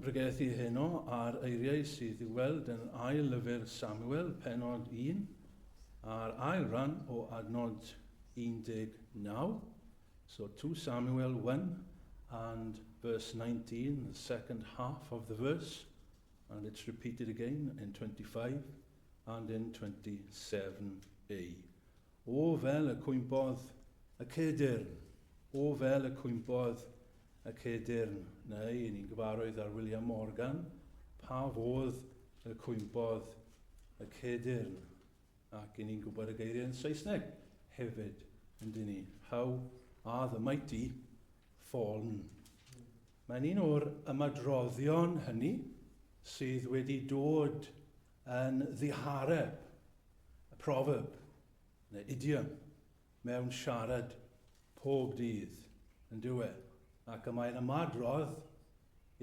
bregethu heno ar eiriau sydd i'w weld yn ail lyfr Samuel, penod 1, a'r ail ran o adnod 19. So 2 Samuel 1 and verse 19, the second half of the verse, and it's repeated again in 25 and in 27a. O fel y cwympodd y cedyrn, o fel y cwympodd y cedyrn, neu i ni'n gyfarwydd ar William Morgan, pa fodd y cwympodd y cedyrn, ac i ni'n gwybod y geiriau yn Saesneg hefyd, yndyn ni. How are the mighty fallen? Mae'n un o'r ymadroddion hynny sydd wedi dod yn ddihareb, y proverb, neu idiom, mewn siarad pob dydd yn diwedd. Ac mae'n ymadrodd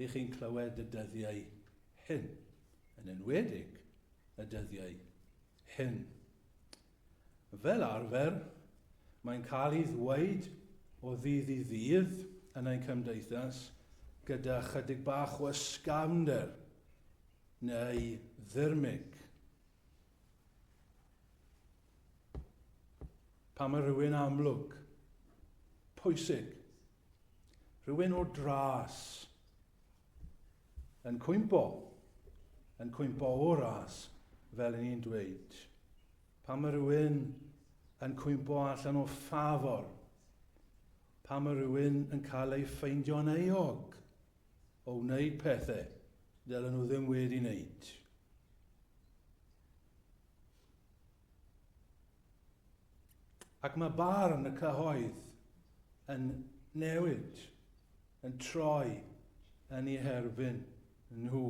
i chi'n clywed y dyddiau hyn, yn enwedig y dyddiau hyn. Fel arfer, mae'n cael ei ddweud o ddydd i ddydd yn ein cymdeithas gyda chydig bach o ysgafnder neu ddirmig. Pa mae rhywun amlwg, pwysig, rhywun o dras, yn cwympo o ras, fel ni'n dweud. Pa mae rhywun yn cwympo allan o ffafor, pa mae rhywun yn cael ei ffeindio'n eog o wneud pethau dylen nhw ddim wedi wneud. Ac mae barn y cyhoedd yn newid, yn troi yn ei herbyn nhw.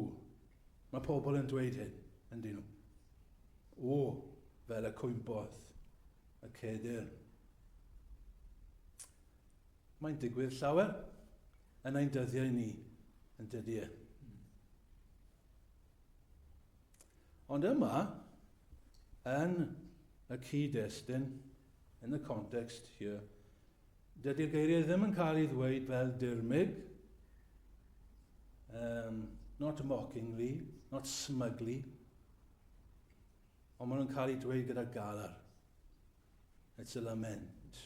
Mae pobl yn dweud hyn, yndyn nhw. O, fel y cwympodd y cedyrn. Mae'n digwydd llawer yn ein dyddiau ni, yn dydi e. Ond yma, yn y cyd-destun, in the context here, dydy'r geiriau ddim yn cael ei ddweud fel dirmig, not mockingly, not smugly, ond maen nhw'n cael ei dweud gyda galar. It's a lament.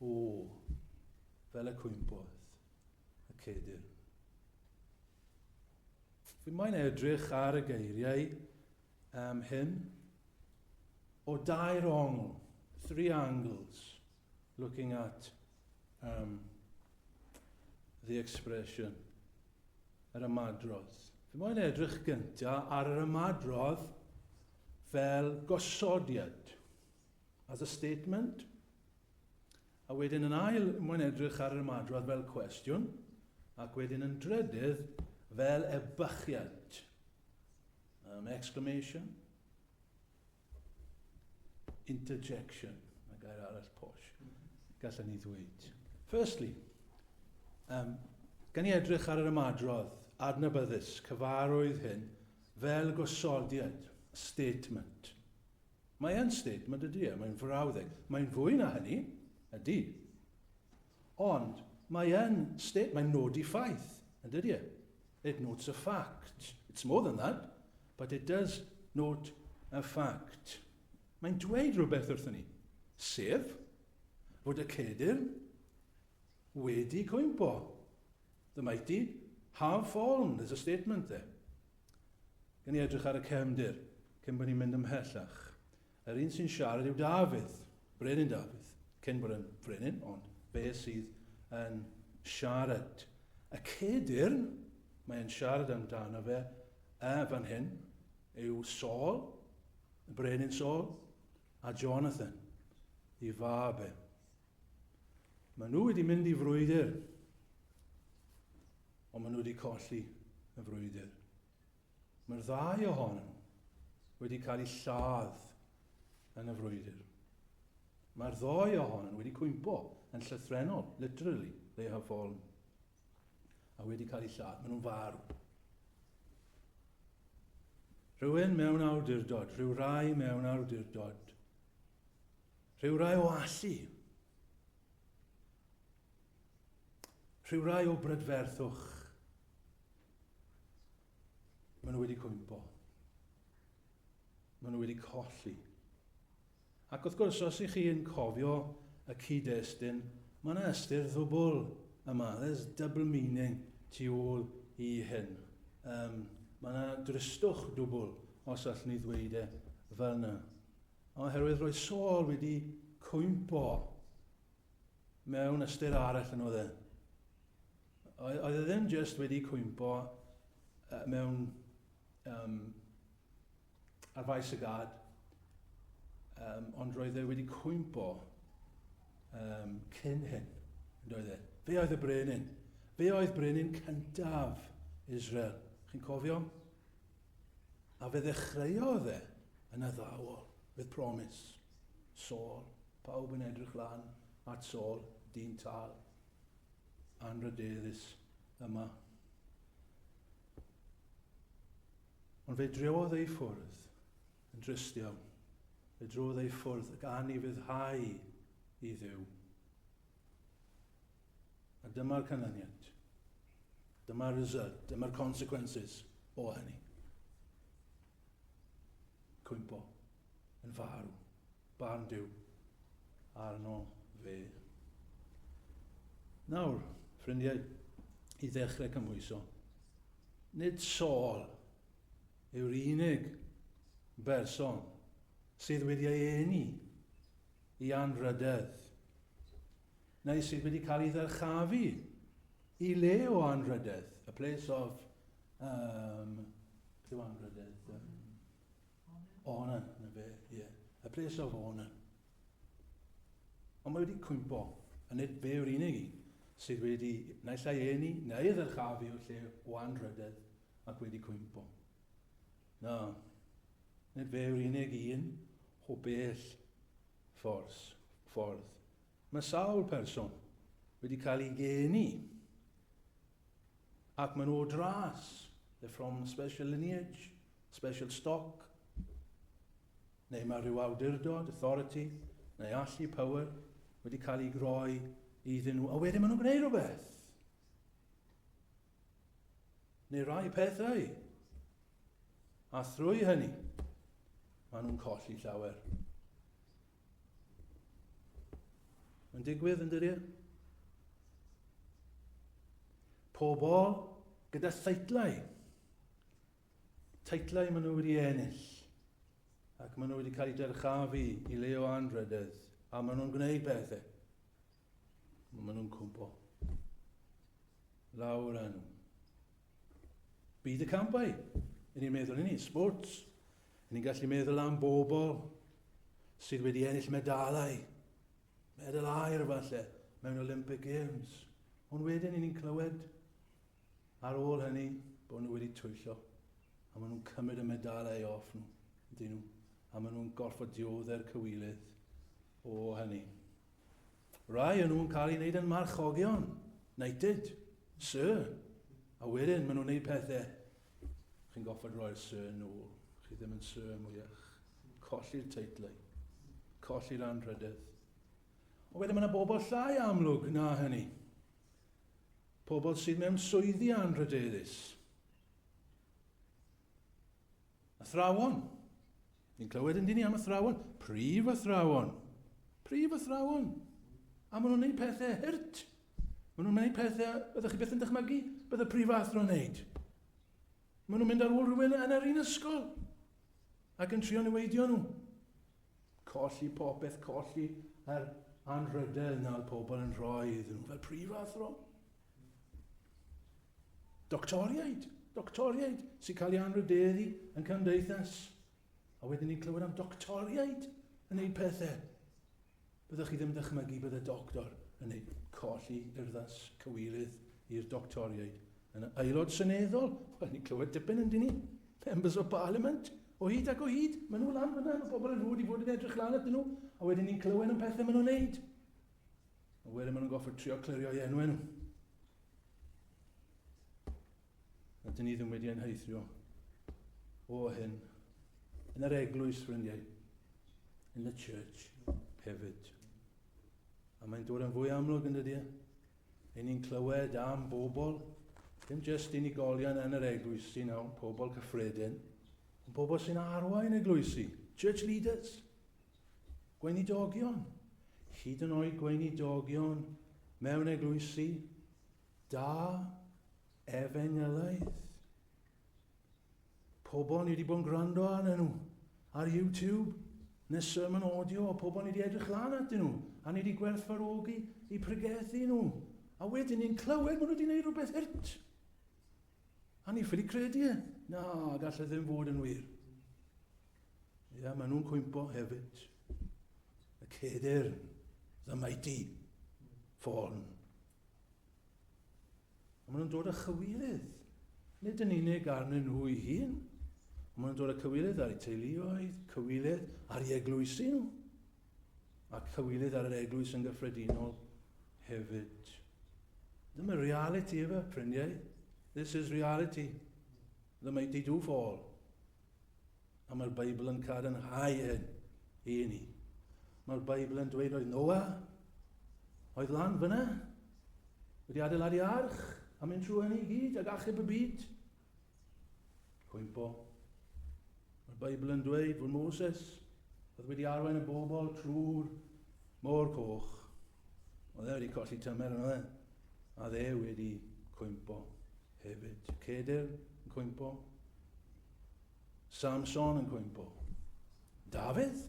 O, fel y cwympodd y cedyrn. Fi moyn edrych ar y geiriau hyn o dair ongl, 3 angles, looking at the expression, yr ymadrodd. Fi moyn edrych gyntaf ar yr ymadrodd fel gosodiad, as a statement, a wedyn yn ail moyn edrych ar yr ymadrodd fel cwestiwn, ac wedyn yn drydydd fel ebychiad. Exclamation. Interjection. Mae gair arall posh. Gallen ni ddweud. Firstly, gan i edrych ar yr ymadrodd adnabyddus, cyfarwydd hyn, fel gosodiad, statement. Mae'n statement ydy e, mae'n frawddeg. Mae'n fwy na hynny, ydy. Ond mae'n nodi ffaith, ydy e. It notes a fact. It's more than that, but it does note a fact. Mae'n dweud rhywbeth wrthyn ni, sef fod y cedyrn wedi cwympo. The mighty have fallen. There's a statement there. Gan i edrych ar y cefndir, cyn bod ni'n mynd ymhellach. Yr un sy'n siarad yw Dafydd, brenin Dafydd, cyn bod yn brenin, ond fe sydd yn siarad. Y cedyrn, mae'n siarad amdano fe, fan hyn, yw Saul, y brenin Saul, a Jonathan, ei fab e. Maen nhw wedi mynd i frwydr, ond maen nhw wedi colli y frwydr. Mae'r ddau ohonyn wedi cael eu lladd yn y frwydr. Mae'r ddoi ohonyn wedi cwympo yn llythrenol, literally, they have fallen. A wedi cael ei lladd, maen nhw'n farw. Rhywun mewn awdurdod, rhyw rai mewn awdurdod, rhyw rai o allu, rhyw rai o brydferthwch, maen nhw wedi cwympo. Maen nhw wedi colli. Ac wrth gwrs, os ych chi'n cofio y cyd-destun, mae yna ystyr ddwbl yma. There's double meaning tu ôl i hyn. Mae yna dristwch dwbl os allwn ni ddweud e fel yna. Oherwydd roedd Saul wedi cwympo mewn ystyr arall yn oedd e. Oedd e ddim just wedi cwympo mewn ar faes y gad, ond roedd e wedi cwympo cyn hyn. Roedd e. Fe oedd y brenin. Fe oedd brenin cyntaf Israel. Chi'n cofio? A fe ddechreuodd e yn y ddawol, with promise. Saul, pawb yn edrych lan at Saul, dyn tal, anrydeddus yma. Ond fe driodd ei ffwrdd yn drist iawn. Fe drodd ei ffwrdd ac anifuddhau i Dduw. A dyma'r canlyniad. Dyma'r result, dyma'r consequences o hynny. Cwympo, yn farw, barn Duw, arno fe. Nawr, ffrindiau, i ddechrau cymhwyso, nid Saul yw'r unig berson sydd wedi ei eni i anrhydedd, neu sydd wedi cael ei ddyrchafu i le o anrhydedd, a place of beth yw anrhydedd? Honour, na fe, ie. A place of honour. Ond mae wedi cwympo, a nid fe yw'r unig sydd wedi naill ai eni, neu ddyrchafu o lle o anrhydedd ac wedi cwympo. Na, nid fe yw'r unig un o bell ffordd. Mae sawl person wedi cael ei geni ac maen nhw o dras. They're from special lineage, special stock, neu mae rhyw awdurdod, authority, neu allu power wedi cael ei groi iddyn nhw, a wedyn maen nhw'n gwneud rhywbeth. Neu rai pethau. A thrwy hynny, maen nhw'n colli llawer. Mae'n digwydd yn dyddiau? Pobl gyda theitlau. Teitlau maen nhw wedi ennill. Ac maen nhw wedi cael ei dyrchafu i le o anrhydedd. A maen nhw'n gwneud bethau. Maen nhw'n cwmpo. Lawr â nhw. Byd y campau. Yn ni'n meddwl ni, sports. Yn ni'n gallu meddwl am bobl sydd wedi ennill medalau. Medal air falle mewn Olympic Games. Ond wedyn ni'n clywed ar ôl hynny bod nhw wedi twyllo. A maen nhw'n cymryd y medalau off nhw. Ydyn nhw. A maen nhw'n gorfod diodde'r cywilydd o hynny. Rai yn nhw'n cael ei wneud yn marchogion. Knighted. Sir. A wedyn maen nhw'n wneud pethau. Chi'n goffod roi'r sir nôl. Chi ddim yn sir mwyach. Colli'r teitlau. Colli'r anrhydedd. O wedyn mae yna bobl llai amlwg na hynny. Pobl sydd mewn swyddi anrhydeddus. Athrawon. Ni'n clywed yn dyn am athrawon. Prif athrawon. Prif athrawon. A maen nhw'n gwneud pethau hyrt. Maen nhw'n gwneud pethau, byddwch chi beth yn dychmygu, bydd y prif athro'n wneud. Maen nhw'n mynd ar ôl rhywun yn yr un ysgol. Ac yn trio niweidio nhw. Colli popeth, colli yr anrhydedd na'r pobl yn rhoi iddyn nhw fel prif athro. Doctoriaid sy'n cael ei anrhydeddu yn cymdeithas. A wedyn ni'n clywed am doctoriaid yn gwneud pethau. Byddwch chi ddim yn dychmygu bydd y doctor yn gwneud colli urddas cywilydd i'r doctoriaid. Yn aelod seneddol, wel ni'n clywed dipyn yn dyn ni. Members of Parliament, o hyd ac o hyd. Maen nhw lan fyna, mae pobl yn rwyd i fod yn edrych lan at nhw. A wedyn ni'n clywed am pethau maen nhw'n gwneud. A wedyn maen nhw'n goffod trio clirio i enw nhw. A dyn ni ddim wedi enheithio o hyn. Yn yr eglwys, ffrindiau. In the church hefyd. A mae'n dod yn fwy amlwg yn dydi. Ein ni'n clywed am bobl Dim jyst unigolion yn yr eglwysi nawr, pobl cyffredin, ond pobl sy'n arwain eglwysi, church leaders, gweinidogion, hyd yn oed gweinidogion mewn eglwysi, da efengylaeth. Pobl ni wedi bod yn gwrando arnyn nhw ar YouTube, neu sermon audio, pobl ni wedi edrych lan atyn nhw, a ni wedi gwerthfawrogi i pregethu nhw. A wedyn ni'n clywed maen nhw wedi gwneud rhywbeth hyrt. A ni ffili credu e. Na, gall e ddim fod yn wir. Ia, maen nhw'n cwympo hefyd. Y cedyrn, the mighty, fallen. A maen nhw'n dod â chywilydd. Nid yn unig arnyn nhw ei hun. Maen nhw'n dod â cywilydd ar eu teuluoedd, cywilydd ar ei eglwysi nhw, a cywilydd ar yr eglwys yn gyffredinol hefyd. Dyma reality efo, ffrindiau. This is reality. The mighty do fall. A mae'r Beibl yn cadarnhau hyn i ni. Mae'r Beibl yn dweud oedd Noah, oedd lan fyna, wedi adeiladu arch, a mynd trwy hynny i gyd, ag achub y byd. Cwympo. Mae'r Beibl yn dweud fod Moses oedd wedi arwain y bobl trwy'r môr coch. Oedd e wedi colli tymer yno e, a dde wedi cwympo hefyd. Cedyrn yn cwympo. Samson yn cwympo. Dafydd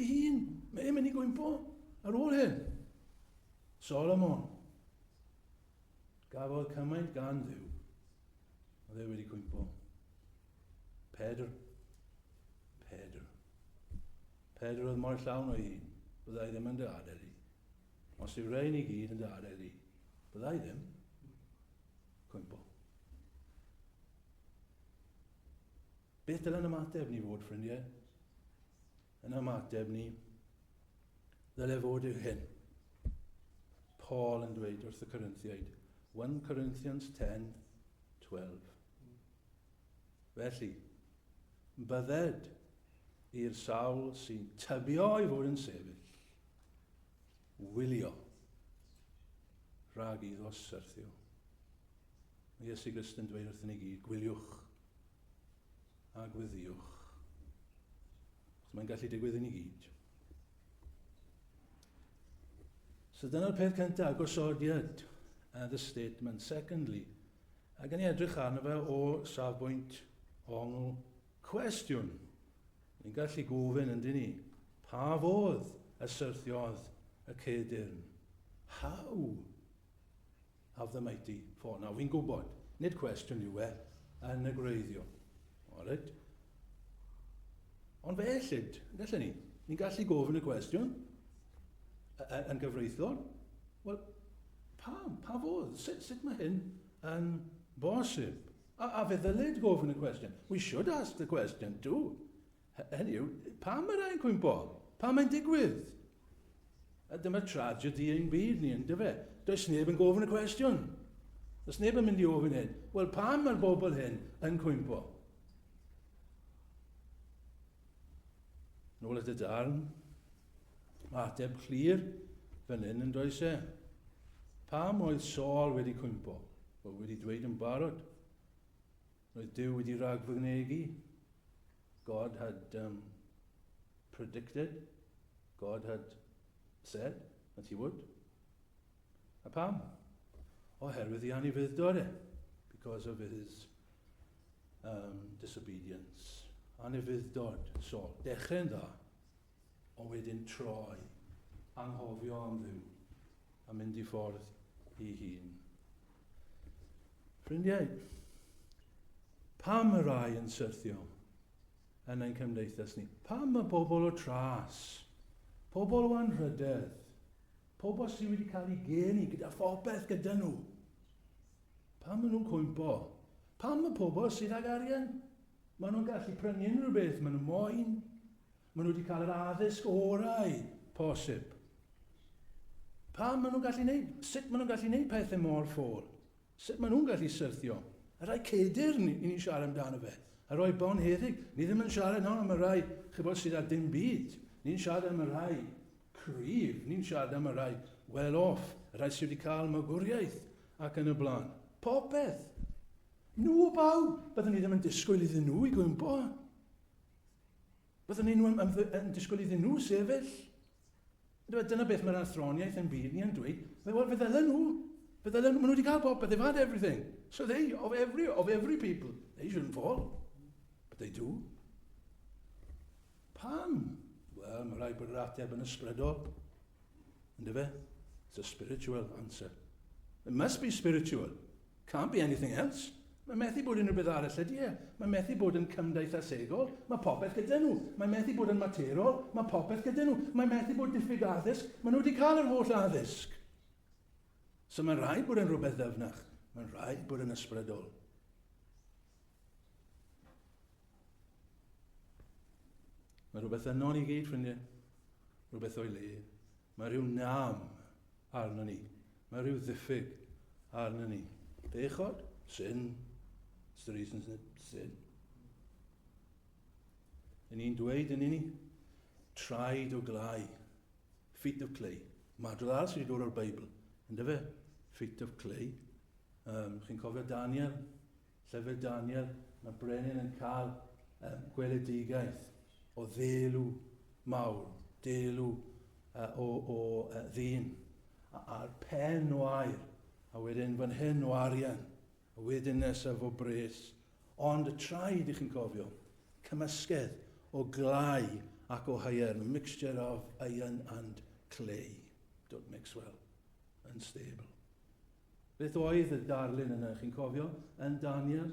ei hun, mae'n mynd i cwympo ar ôl hyn. Solomon gafodd cymaint gan Dduw, a dde wedi cwympo. Pedr oedd mor llawn o'i hun, byddai ddim yn dy adael i. Os yw rhain i gyd yn dy adael i, byddai ddim cwympo. Beth dyla'n ymateb ni fod, ffrindiau? Yn ymateb ni, ddyle fod yw hyn. Paul yn dweud wrth y Corinthiaid, 1 Corinthians 10:12. Felly, bydded i'r sawl sy'n tybio i fod yn sefyll, wylio, rhag iddo syrthio. Mae Iesu Grist yn dweud wrth ni gyd, gwyliwch a gwyddiwch. So mae'n gallu digwydd i ni gyd. So dyna'r peth cyntaf, gosodiad, the statement. Secondly, ac yn edrych arno fe o safbwynt ongl cwestiwn. Ni'n gallu gofyn yndyn ni, pa fodd y syrthiodd y cedyrn? How have the mighty fallen? Nawr, fi'n gwybod, nid cwestiwn yw e yn y gwreiddiol. Alright? Ond fe ellid, gallwn ni, ni'n gallu gofyn y cwestiwn yn gyfreithiol. Wel, pa fodd? Sut mae hyn yn bosib? A fe ddylid gofyn y cwestiwn. We should ask the question too. Hynny yw, pam mae rhaid cwympo? Pam mae'n digwydd? A dyma tragedy ein byd ni, ynddo fe? Does neb yn gofyn y cwestiwn. Does neb yn mynd i ofyn hyn. Wel, pam mae'r bobl hyn yn cwympo? Nôl at y darn, ateb clir fan hyn yn does e. Pam oedd Saul wedi cwympo? Wel, wedi dweud yn barod. Roedd Duw wedi rhagfygnegu. God had predicted, God had said that he would. A pam? Oherwydd I anifuddod e, because of his disobedience. Anifuddod Saul. Dechrau'n dda, ond wedyn troi, anghofio am Dduw, a mynd I ffordd I hun. Ffrindiau, pam y rai yn syrthio yn ein cymdeithas ni? Pam y bobl o tras, pobl o anrhydedd, pobl sydd wedi cael ei geni gyda phopeth gyda nhw? Pam maen nhw'n cwympo? Pam y pobl sydd ag arian? Maen nhw'n gallu prynu unrhyw beth maen nhw'n moyn. Maen nhw wedi cael yr addysg orau posib. Pam maen nhw'n gallu neud? Sut maen nhw'n gallu neud pethau mor ffôl? Sut maen nhw'n gallu syrthio? Y rai cedyrn ni'n siarad amdano fe. A roi bon heddig. Ni ddim yn siarad nawr am y rai chybod sydd ar dim byd. Ni'n siarad am y rai cryf. Ni'n siarad am y rai well off. Y rai sydd wedi cael magwriaeth ac yn y blaen. Popeth. Nhw o baw. Byddwn ni ddim yn disgwyl iddyn nhw I gwympo. Byddwn ni yn disgwyl iddyn nhw sefyll. Dyna beth mae'r athroniaeth yn byd ni yn dweud. Fe ddylen nhw. Maen nhw wedi cael popeth. They've had everything. So they, of every people, they shouldn't fall. But they do. Pam? Wel, mae rhaid bod yr ateb yn ysbrydol. Ynddo fe? It's a spiritual answer. It must be spiritual. Can't be anything else. Mae methu bod yn rhywbeth arall ydy e. Mae methu bod yn cymdeithasegol. Mae popeth gyda nhw. Mae methu bod yn materol. Mae popeth gyda nhw. Mae methu bod diffyg addysg. Mae nhw wedi cael yr holl addysg. So mae'n rhaid bod yn rhywbeth ddyfnach. Mae'n rhaid bod yn ysbrydol. Mae rhywbeth yno ni gyd, ffrindiau. Rhywbeth o'i le. Mae rhyw nam arno ni. Mae rhyw ddiffyg arno ni. Bechod? Sin. It's the reason, isn't it? Sin. Yn ni'n dweud yn ni, traed o glai. Feet of clay. Madrol ar sydd wedi dod o'r Beibl. Ynddo fe? Feet of clay. Chi'n cofio Daniel? Llyfr Daniel. Mae Brenin yn cael gweledigaeth o ddelw mawr. Delw o ddyn. A'r pen o air. A wedyn fan hyn o arian. A wedyn nesaf o bres. Ond y traed I chi'n cofio. Cymysgedd o glai ac o haiern. A mixture of iron and clay. Don't mix well. Unstable. Beth oedd y darlun yna, chi'n cofio, yn Daniel?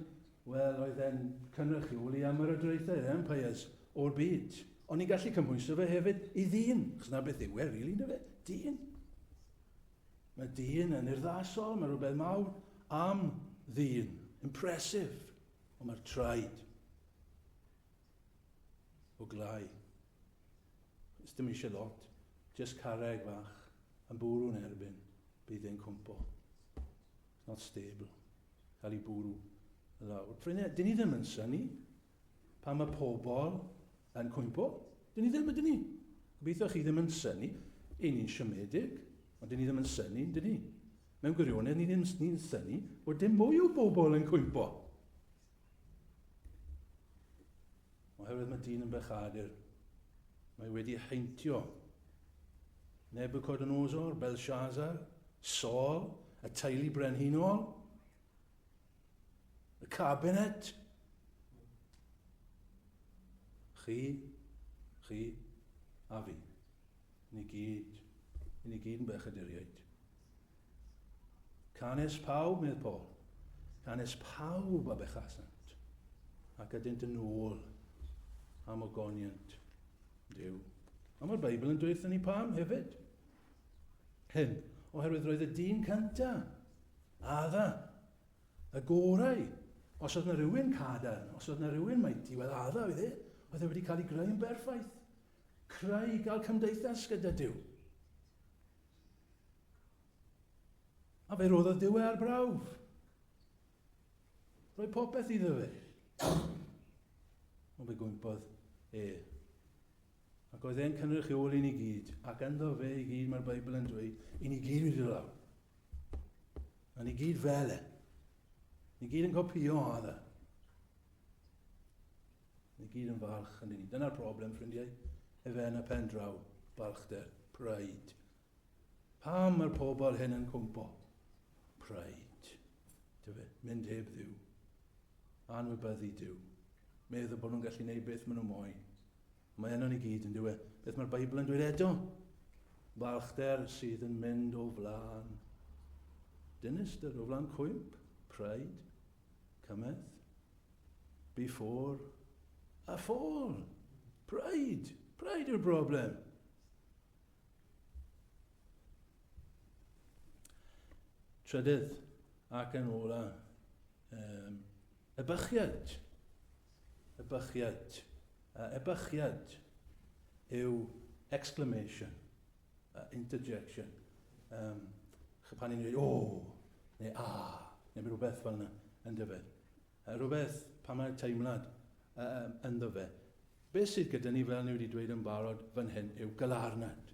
Wel, oedd e'n cynrychioli am yr adreithau, empires o'r byd. Ond ni'n gallu cymhwyso fe hefyd I ddyn. Chos na beth yw e, really, na fe? Dyn. Mae dyn yn urddasol, mae rhywbeth mawr am ddyn. Impressive. Ond mae'r traed o glai. Ys dim eisiau lot. Just carreg fach. Yn bwrw'n erbyn. Bydd e'n cwmpo. It's not stable. Cael ei bwrw lawr. Ffrindiau, dyn ni ddim yn syni pan mae pobl yn cwmpo. Dyn ni ddim, ydyn ni. Gobeithio chi ddim yn syni. Ni'n siomedig, ond dyn ni ddim yn syni, dyn ni. Mewn gwirionedd, ni'n syni bod dim mwy o bobl yn cwmpo. Oherwydd mae dyn yn bechadur. Mae wedi heintio Nebuchadnezzar, Belshazzar, Saul, y teulu brenhinol, y cabinet. Chi a fi. Ni gyd yn bechaduriaid. Canes pawb, medd Paul. Canes pawb a bechasant. Ac ydynt yn ôl am ogoniant Dyw. A mae'r Beibl yn dweud ni pam hefyd. Hyn, oherwydd roedd y dyn cynta, adda, y gorau. Os oedd yna rhywun cadarn, os oedd yna rhywun maiti, wel adda oedd e. Oedd e wedi cael ei greu'n berffaith. Creu gael cymdeithas gyda Dyw. A fe roedd Dyw ar brawf. Roi popeth iddo fe. O fe gwympodd e. Ac oedd e'n cynrychioli ni gyd, ac ynddo fe I gyd mae'r Beibl yn dweud, I ni gyd wedi lawr. A ni gyd fel e. Ni gyd yn copio adda. Ni gyd yn falch yn ni. Dyna'r problem, ffrindiau. Efe yn y pen draw, balchder, pride. Pam mae'r pobl hyn yn cwmpo? Pride. Dyfe, mynd heb Dduw. Anwybyddu Dyw. Meddwl bod nhw'n gallu gwneud beth maen nhw moyn. Mae yno ni gyd yn dweud, beth mae'r Beibl yn dweud eto. Balchder sydd yn mynd o flan. Dinistyr o flan cwymp, pride, cymeth, before a fall. Pride yw'r broblem. Trydydd, ac yn ola, y bychiad. Ebychiad yw exclamation, interjection. Pan ni'n dweud, neu neu rhywbeth fel yna, ynddo fe. Rhywbeth pan mae'r teimlad ynddo fe. Beth sydd gyda ni fel ni wedi dweud yn barod fan hyn yw galarnad.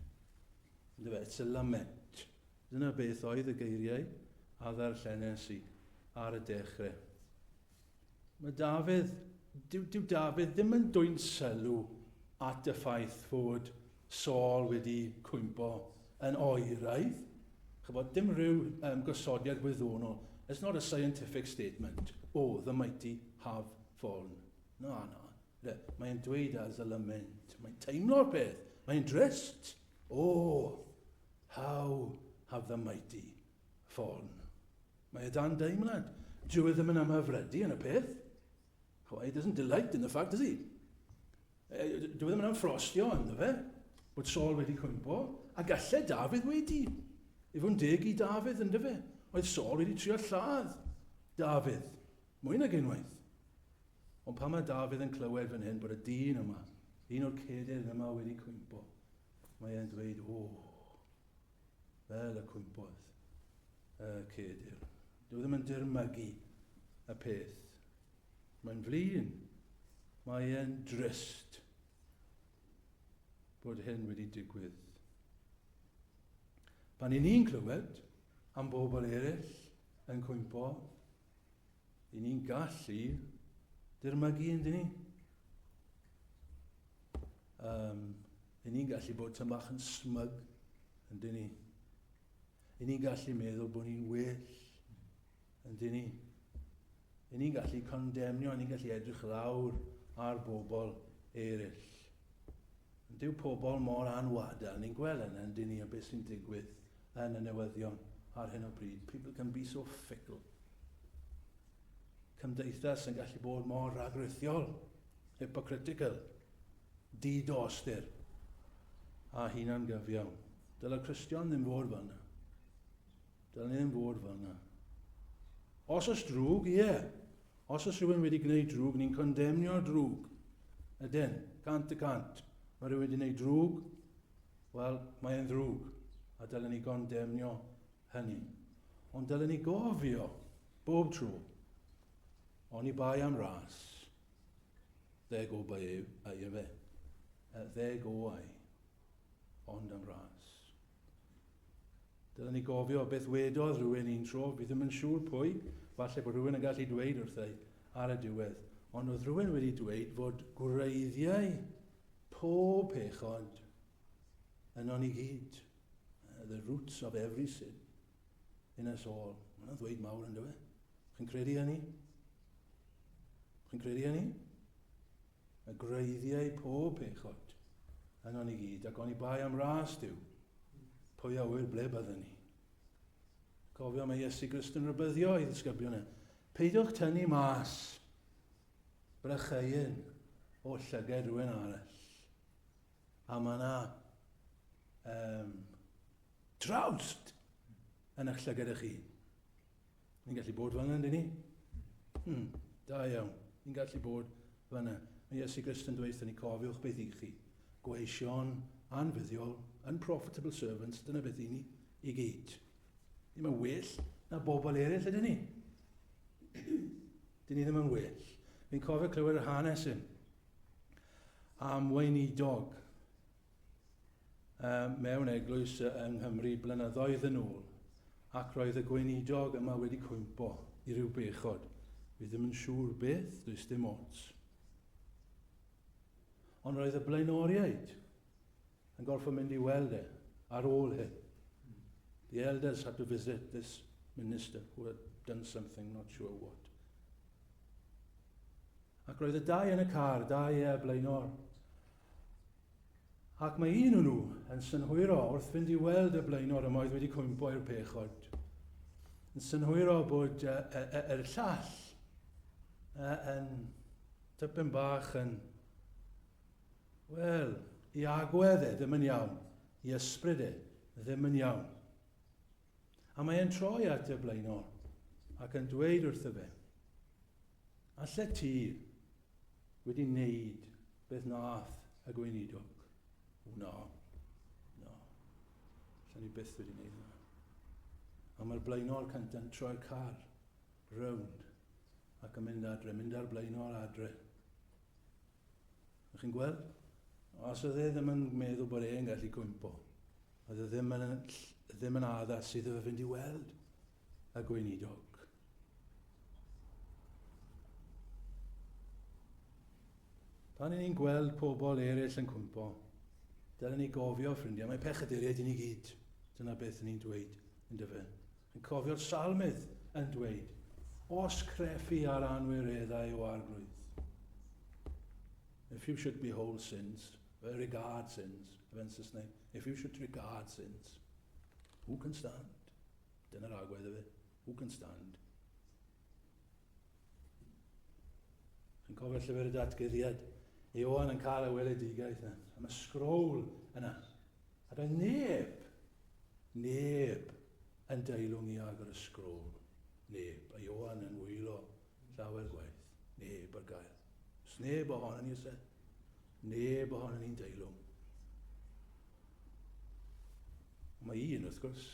Ynddo fe, it's a lament. Dyna beth oedd y geiriau a ddarllenes I ar y dechrau. Mae Dafydd, dyw Dafydd ddim yn dwyn sylw at y ffaith fod Saul wedi cwympo yn oeraidd. Chybod, dim rhyw gosodiad gwyddonol. It's not a scientific statement. Oh, the mighty have fallen. No. Mae'n dweud as a lament. Mae'n teimlo'r peth. Mae'n drist. Oh, how have the mighty fallen. Mae dan deimlad. Dyw e ddim yn ymhyfrydu yn y peth. He doesn't delight in the fact, does he? Dyw e ddim yn ymffrostio ynddo fe, bod Saul wedi cwympo, a galle Dafydd wedi. I fod yn deg i Dafydd ynddo fe. Oedd Saul wedi trio lladd Dafydd. Mwy nag unwaith. Ond pan mae Dafydd yn clywed fan hyn bod y dyn yma, un o'r cedyrn yma wedi cwympo, mae e'n dweud, fel y cwympodd y cedyrn. Dyw ddim yn dirmygu y peth. Mae'n flin. Mae e'n drist bod hyn wedi digwydd. Pan i ni'n clywed am bobl eraill yn cwympo, i ni'n gallu dirmygu yndyn ni. I ni'n gallu bod tymach yn smyg yndyn ni. I ni'n gallu meddwl bod ni'n well yndyn ni. I ni'n gallu condemnio, ni'n gallu edrych lawr ar bobl eraill. Dyw pobl mor anwada, ni'n gweld yna yndyn ni a beth sy'n digwydd yn y newyddion ar hyn o bryd. People can be so fickle. Cymdeithas yn gallu bod mor ragrithiol, hypocritical, didostir a hunan gyfiawn. Dyla Cristion ddim fod fanna. Dyla ni ddim fod fanna. Os oes drwg, ie. Os oes rhywun wedi gwneud drwg, ni'n condemnio drwg. Ydyn, cant y cant. Mae rhywun wedi gwneud drwg, wel, mae'n ddrwg. A dylen ni condemnio hynny. Ond dylen ni gofio, bob tro, oni bai am ras, there go by fe. There go I, ond am ras. Dylen ni gofio beth wedodd rhywun un tro, fi ddim yn siŵr pwy, falle bod rhywun yn gallu dweud wrthau ar y diwedd, ond oedd rhywun wedi dweud fod gwreiddiau pob pechod yn o'n i gyd. The roots of every sin in us all. Mae'n ddweud mawr yn dweud. Chi'n credu hynny? Chi'n credu hynny? Y greiddiau pob pechod yn o'n i gyd, ac o'n i bai am ras diw. Pwy a wyr ble bydden ni? Cofio mae Iesu Grist yn rybyddio i ddisgyblion yna. Peidiwch tynnu mas brycheuyn o llyged rhywun arall. A mae yna trawst yn eich llyged eich hun. Ni'n gallu bod fanna, yndyn ni? Da iawn. Ni'n gallu bod fanna. Mae Iesu Grist yn dweud, ni cofiwch beth i chi. Gweision anfuddiol, unprofitable servants, dyna beth i ni i gyd. Ddim yn well na bobl eraill, ydyn ni? Dyn ni ddim yn well. Fi'n cofio clywed yr hanes yn am weinidog mewn eglwys yng Nghymru blynyddoedd yn ôl, ac roedd y gweinidog yma wedi cwympo i ryw bechod. Fi ddim yn siŵr beth, does dim ots. Ond roedd y blaenoriaid yn gorfod mynd i weld e ar ôl hyn. The elders had to visit this minister who had done something, not sure what. Ac roedd y dau yn y car, dau blaenor. Ac mae un o'n nhw yn synhwyro wrth fynd i weld y blaenor yma oedd wedi cwympo i'r pechod. Yn synhwyro bod yr llall yn tipyn bach yn, wel, i agwedd e ddim yn iawn, i ysbryd e ddim yn iawn. A mae e'n troi at y blaenor ac yn dweud wrtho fe, alle ti wedi wneud beth nath y gweinidog? No. Lle ni byth wedi wneud yna. A mae'r blaenor cynta'n troi'r car rownd ac yn mynd adre, mynd ar blaenor adre. Ych chi'n gweld? Os oedd e ddim yn meddwl bod e'n gallu cwympo, oedd e ddim yn addas sydd efo fynd i weld y gweinidog. Pan ni'n gweld pobl eraill yn cwmpo, dylen ni gofio, ffrindiau, mae pechaduriaid i ni gyd. Dyna beth ni'n dweud yn dyfe. Yn cofio'r salmydd yn dweud, os creffu ar anwireddau o arglwydd. If you should behold sins, regard sins, if you should regard sins, who can stand? Dyna'r agwedd y fe. Who can stand? Yn cofio'r llyfr y datgyddiad, Ioan yn cael y weledigaeth yna, am y sgrôl yna. A doedd neb yn deilwng i agor y sgrôl. Neb. A Ioan yn wylo llawer gwaith. Neb ar gael. Os neb ohonon ni ysed. Neb ohonon ni'n deilwng. Mae un, wrth gwrs,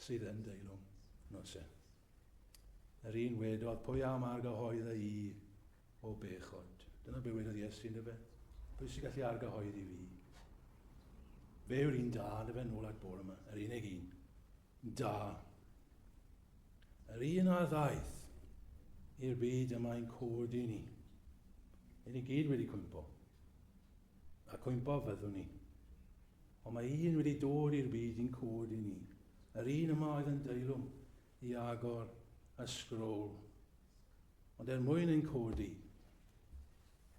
sydd yn deilwng. Nos e. Yr un wedodd, pwy am argyhoedda i o bechod. Dyna be wedodd Iesu yn dyfe. Pwy sy'n gallu argyhoeddi fi? Fe yw'r un da, dyfe, nôl at bore yma. Yr unig un. Da. Yr un a ddaeth i'r byd yma'n codi ni. Ni gyd wedi cwympo. A cwympo fyddwn ni. Ond mae un wedi dod i'r byd i'n codi ni. Yr un yma oedd yn deilwng i agor y sgrôl. Ond mwyn yn codi,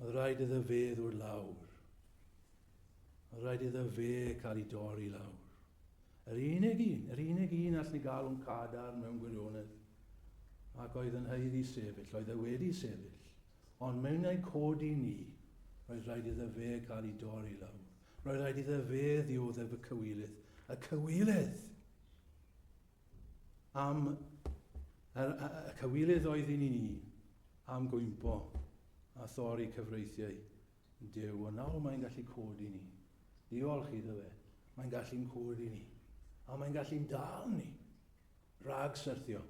oedd rhaid iddo fe ddod lawr. Oedd rhaid iddo fe cael ei dorri lawr. Yr unig un all ni gael o'n cadar mewn gwirionedd. Ac oedd yn haeddu sefyll, oedd e wedi sefyll. Ond mewn ei codi ni, roedd rhaid iddo fe cael ei dorri lawr. Roedd rhaid iddo fe ddioddef y cywilydd. Y cywilydd am y cywilydd oedd i ni am gwympo a thorri cyfreithiau Duw. Ond nawr mae'n gallu codi ni. Diolch iddo fe. Mae'n gallu'n codi ni. A mae'n gallu'n dal ni. Rhag syrthio.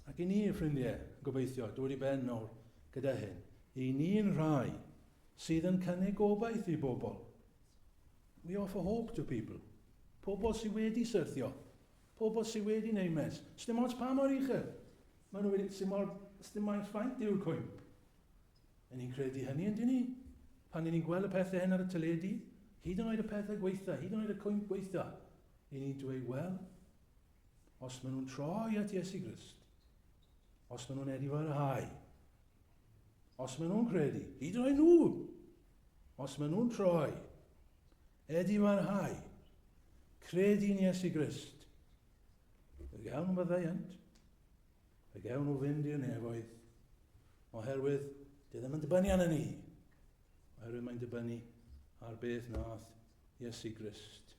Ac i ni, ffrindiau, gobeithio, dod i ben nawr gyda hyn. I ni'n rhai sydd yn cynnig gobaith i bobl. We offer hope to people. Pobl sydd wedi syrthio. Pobl sydd wedi neud mes. Sdim ots pa mor uchel. Maen nhw wedi, sdim ots faint yw'r cwymp. A ni'n credu hynny yn dyn ni. Pan ni'n gweld y pethau hyn ar y teledu, hyd yn oed y pethau gweitha, hyd yn oed y cwymp gweitha, i ni'n dweud, wel, os maen nhw'n troi at Iesu Grist, os maen nhw'n edifarhau, os maen nhw'n credu, hyd yn oed nhw, os maen nhw'n troi, edifarhau, credu'n Iesu Grist, y gawn nhw byddaiant, y gawn nhw fynd i'r nefoedd, oherwydd, dy ddim yn dibynnu arno ni, oherwydd mae'n dibynnu ar beth nath Iesu Grist.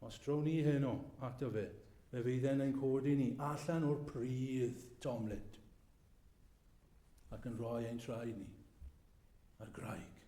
Os trown ni heno ato fe, fe fydd e'n codi ni allan o'r pridd tomlyd ac yn rhoi ein traed ni ar graig.